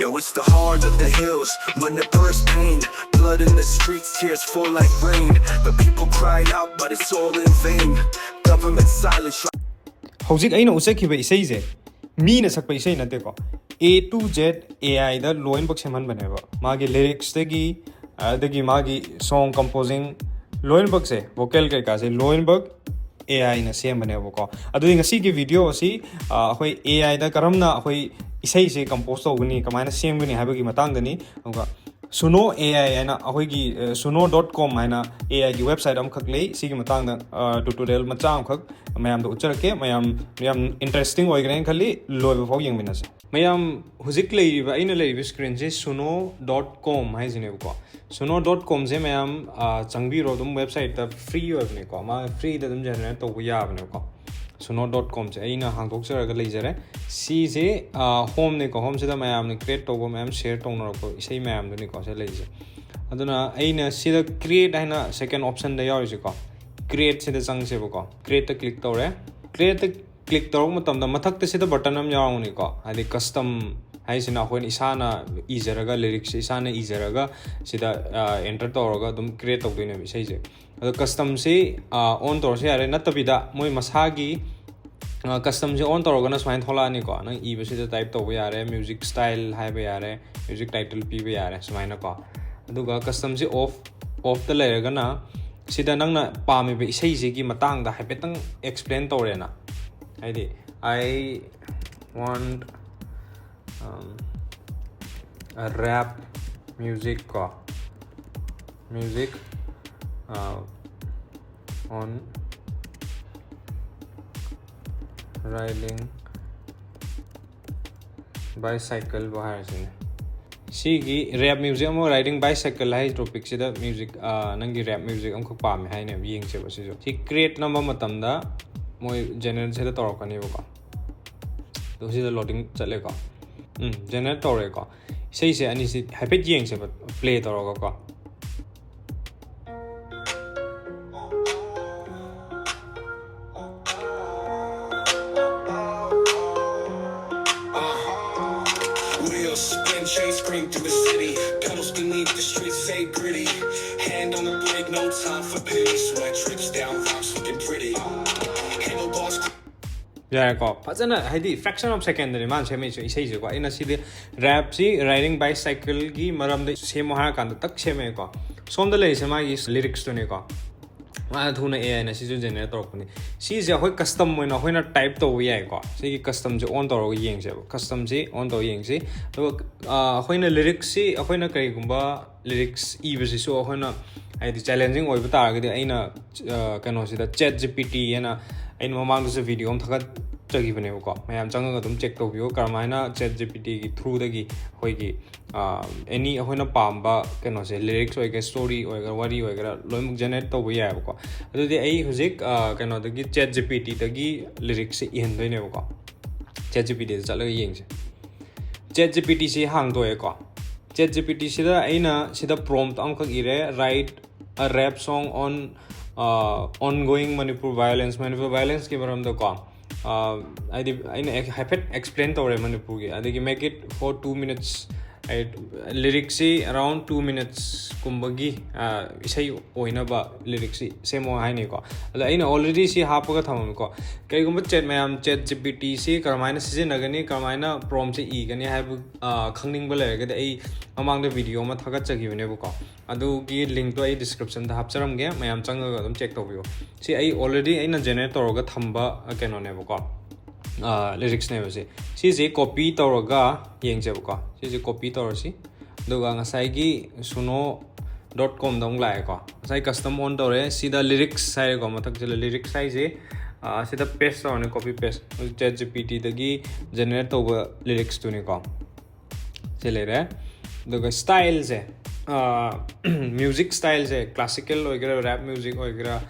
Yo, it's the heart of the hills, MANIPURI's pain. Blood in the streets, tears fall like rain. The people crying out, but it's all in vain. Government silence. Hojik aina usekhiba isei je mi na sakpa isei na te ko A to Z AI da loin box seman baneba magi lyrics dagi magi song composing loin box se vocal kai ka se loin box AI na sem baneba ko adu ngasi ki video asi hoi AI da karamna hoi isei se compose togni kamaina sem gni habagi matang dani onga suno AI ana ahoi gi suno.com ana AI gi website am khak lei sigi matang da tutorial macham khak mayam do ucharake mayam interesting oigren khali loiba fau yeng minase mayam huzik lei ba ina lei screen je suno.com hai jine ko suno.com je mayam changbi ro dum website ta free webne ko ma free da dum generate to ya bne ko suno.com je aina hangdok charaga leijare si je home ne ko home se da mayam ne create to mayam share to no ko isei mayam ne ko se leije aduna aina sida create haina second option da yaw je ko create se da chang se ko create ta click tore create ta click tore matam da mathak ta se da button am yaw ni ko ali custom hai sina hoin isana izaraga lyrics isana izaraga sida enter tawraga dum create tawdine bi sei je ado custom se on tor se are natabida moi masagi custom se on tawraga na swain thola ni ko nang e base da type tawba yare music style hai ba yare music title pi ba yare swaina ko aduga custom se off da leraga na sida nangna pame be sei je gi matang da haipetang explain tawre na haidi I want a rap music on riding bicycle bahar sine sigi rap music am riding bicycle hai topic sida music nangi rap music am khok pam hai ne yeng che ba si jo si create number matam da moi generate se da torokani ba to si da loading chale ko generate tore ko sei se ani si happy yeng se play toroga ko Wheels spin, chase, scream through the city. Pedals beneath the streets, say gritty. Hand on the brake, no time for pity. Sweat trips down, rocks looking pretty. Handlebars. Yeah, ko fazana haidi fraction of second ni man semi isei je ko ina si de rap si riding bicycle gi maram de semo ha kan tak seme ko som de le se ma gi lyrics to ne ko ma thuna AI na si ju generate tor ko ni si je hoi custom mo na hoi na type to wi ai ko si gi custom je on tor go yeng je custom si on to yeng si to hoi na lyrics si hoi na kai gumba lyrics e bi si so hoi na ai di challenging oi ba ta ga de aina kano si da chat gpt yana ain mamang se video am thagat chagi bane ko mayam changa dum check to bio karmaina chat gpt gi through da gi hoi gi any hoina pamba kano se lyrics oi ga story oi ga wari oi ga loimuk generate to bo ya ko adu de ai hujik kano da gi chat gpt da gi lyrics se hen doi ne ko chat gpt da chala yeng se chat gpt se hang do e ko chat gpt se da aina sida prompt am khak ire write a rap song on ongoing Manipur violence ke baram da ko I have explained to Manipur ki adigi make it for 2 minutes lyrics around 2 minutes kumbagi isai oina ba lyrics semo hai ne ko ala aina already si hapaga thamam ko kai gumba chat mayam chat gpt si karmaina season agani karmaina prompt se e gani have khangning ba le ga ai amang da video ma thagat chagi ne ko adu gi link to ai description da hapcharam ge mayam changa ga dum check to bio si ai already aina generator ga thamba keno ne ko lyrics ne base si je copy toroga yeng je ko si je copy tor si doga ngasai gi suno.com dong lai ko sai custom on tore sida lyrics sai ko mathak je lyrics sai je sida paste on copy paste chat gpt da gi generate to lyrics to ne ko chele re doga style je music style je classical oigera rap music oigera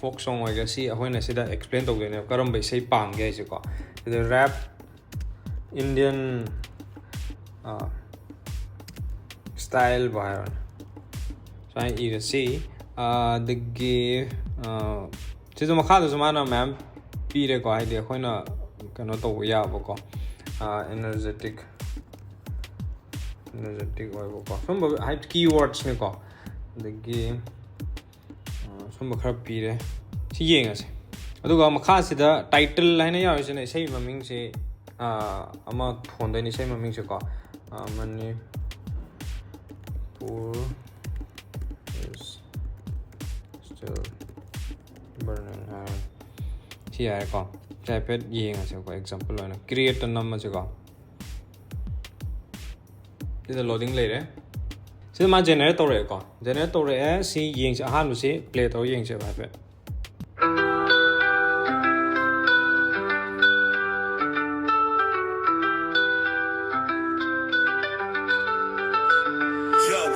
folk song oigera si ahoina sida explain to ne karam bai sei pam ge je ko the rap Indian style bahar so I either see the give chizo makha da zamana ma'am pire ko idea hoina kano to ya ba ko energetic energetic oibo ko sum hai keywords ne ko dagi sum khar pire si yenga se aduga makha sida title haina yaw se ne sei maming se ama phone da ni sei maming se ko Manipur is still burning high si ai ko type it yenga se ko example na create a number se ko this is loading later so ma generate tore ko generate tore si yeng se ahan lu se play to yeng se ba pe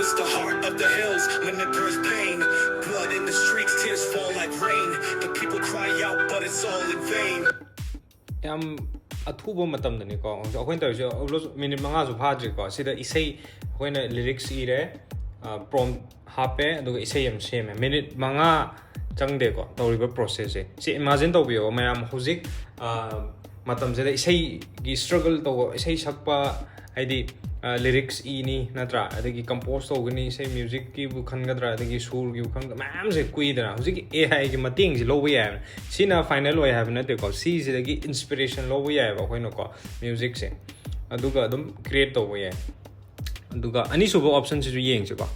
It's the heart of the hills when the birth pain. Blood in the streets, tears fall like rain. The people cry out, but it's all in vain. Yam athubo matam dani ko akhoi ta jo minute manga su phadri ko sida isei hoina lyrics ire prompt hape aduga isei am same minute manga changde ko tawriba process se imagine to biyo mayam hozik matam je isei gi struggle to isei sakpa haidi lyrics ini natra adagi compose to gani say music ki bu khangadra adagi sur ki bu khang mam se kuidra huji ki ai ki mating ji lowi ya sina final way have na te ko si ji dagi inspiration lowi ya ba khoino ko music se aduga adum create to ya aduga ani subo option se ju yeng se ko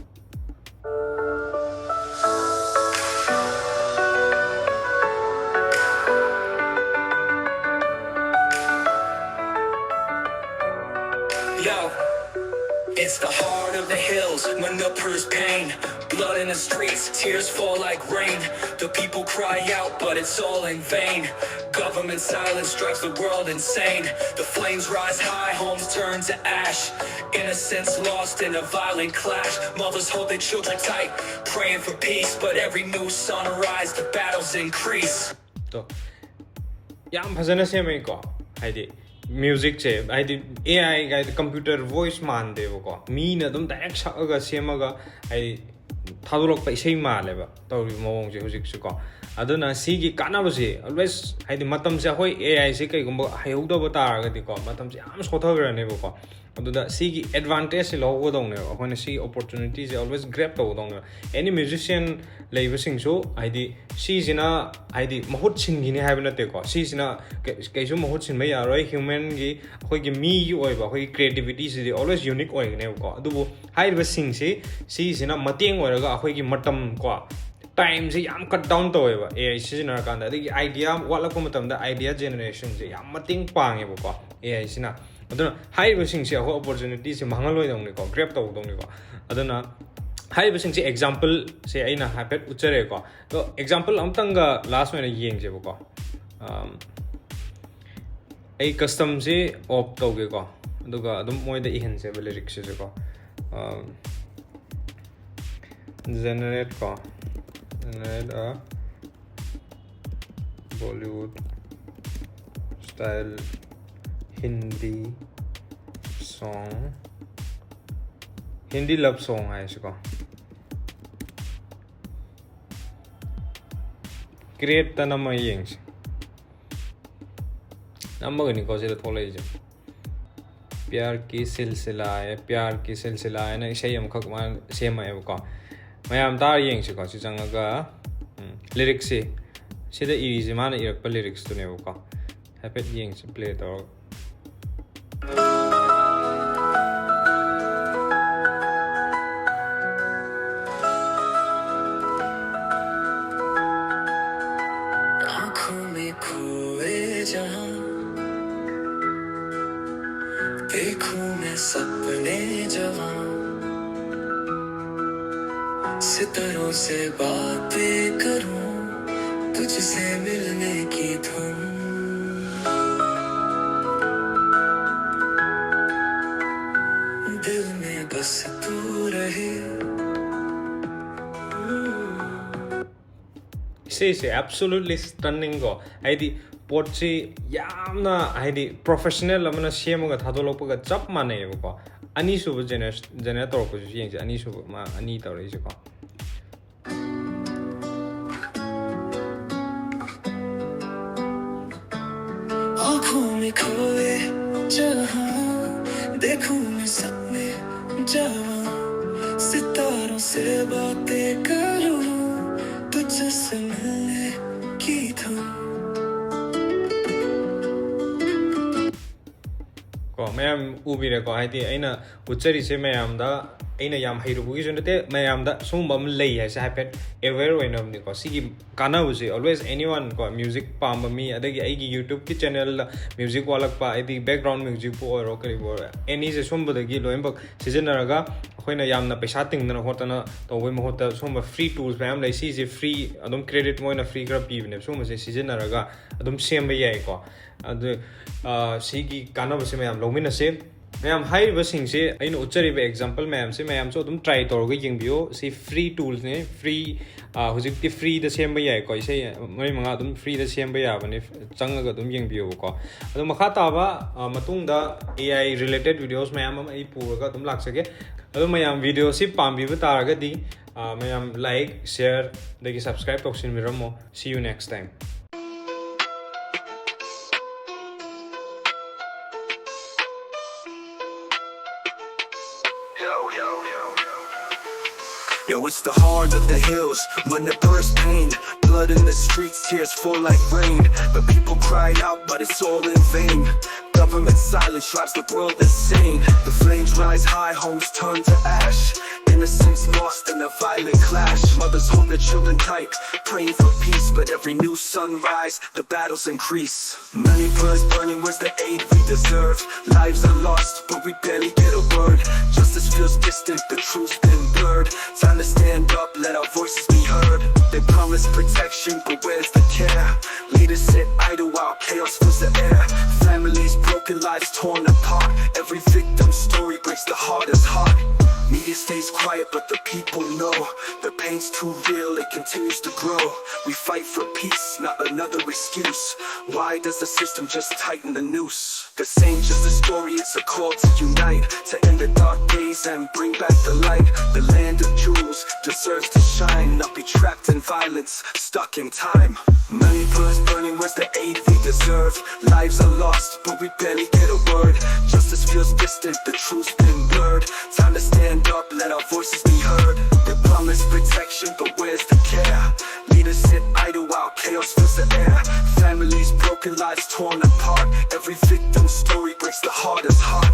It's the heart of the hills when the purse pain. Blood in the streets, tears fall like rain. The people cry out, but it's all in vain. Government silence drives the world insane. The flames rise high, homes turn to ash. Innocents lost in a violent clash. Mothers hold their children tight, praying for peace. But every new sunrise, the battles increase. So, yam phajana se mai ko haidi music che haidi AI ga computer voice man de ko mi na dum direct sa ga sema ga ai thadulok pa isei ma le ba tawri mawong je hojik su ko aduna si gi kana ba se always haidi matam se hoi AI se kai gumba hayau da ba tar ga di ko matam se am sotha gra ne ko aduda si gi advantage se lo go dong ne ko ne si opportunities always grab to dong ne any musician leiba sing so haidi si jina haidi mahut chin gi ne ha ba na te ko si jina kai su mahut chin mai ya roi human gi khoi gi mi gi oi ba khoi creativity se always unique oi ne ko adu hai ba sing se si jina mateng oi ga khoi gi matam ko time se yam cut down to ba AI sina kan da gi idea wala ko matam da idea generation se yam mating pang e ba ko AI sina aduna hai ba sing se ho opportunity se mangal oi dong ne ko grab to dong ne ko aduna hai ba sing se example se aina habit uchare ko to example amtang ga last one yeng je ba ko ai custom se op to ge ko aduga adum moi da ihan se lyrics se ko generate a Bollywood style Hindi song Hindi love song hai isko create ta nama yeng nama gani ko se thole je प्यार की सिलसिला है ना इसे हम खक मान same है को मैम तार येंग से को चंगा लिरिक्स से सीधा इजी मान इरक पर लिरिक्स तो ने को हैपेट येंग से प्ले तो आँखों में खोए जहाँ देखूं मैं सपने जवां सितारों से बातें करूं तुझसे मिलने की धुन दिल में बस तू रहे Say absolutely stunning go haidi potchi yamna haidi professional amana shemaga thadolokpa chap mane ko ani su generator ko yeng je ani su ma ani tawre je ko आँखों में खोए जहाँ देखूं मैं सपने जाऊं सितारों से बातें करूं तुझसे मिलने की धुन ko mayam ubire ko haidi aina uchari se mayam da aina yam hairubu gi junate mayam da sum bam lei ha sa hapet aware oinam ni ko sigi kana busi always anyone ko music pam mi adagi aigi youtube ki channel music walak pa adi background music po ro kari bo any se sum badagi loimbak season raga akoina yamna paisa tingna hotana to we mohota sum free tools mayam lai si je free adum credit moina free gra pi ne sum se season raga adum sem ba yai ko adu sigi kana busi mayam lomina se mayam hai basing se aina uchari be example mayam se mayam so adum try tor ga yengbiyo si free tools ne free hujik ti free da sem ba yai ko se mai manga adum free da sem ba ya bane changa ga adum yengbiyo ko adum makha ta ba matung da ai related videos mayam ai pura ga adum lak sake adum mayam video si pambi ba tar ga di mayam like share dagi subscribe toksin miramo see you next time Yo, it's the heart of the hills when it bursts pain. Blood in the streets, tears fall like rain. But people cry out, but it's all in vain. Government silence drives the world insane. The flames rise high, homes turn to ash. Innocence lost in a violent clash. Mothers hold their children tight, praying for peace. But every new sunrise, the battles increase. Manipuri's burning, where's the aid we deserve? Lives are lost, but we barely get a word. Justice feels distant, the truth's been blurred. Time to stand up, let our voices be heard. They promise protection, but where's the care? Leaders sit idle while chaos fills the air. Families broken, lives torn apart. Every victim's story breaks the hardest heart. Media stays quiet, but the people know the pain's too real, it continues to grow. We fight for peace, not another excuse. Why does the system just tighten the noose? This ain't just a story, it's a call to unite, to end the dark days and bring back the light. The land of jewels deserves to shine, not be trapped in violence, stuck in time. Manipuri's burning, where's the aid we deserve? Lives are lost, but we barely get a word. Justice feels distant, the truth's been blurred. Time to stand up, let our voices be heard. They promise protection, but where's the care? Leaders sit idle while chaos fills the air. Families broken, lives torn apart. Every victim's story breaks the hardest heart.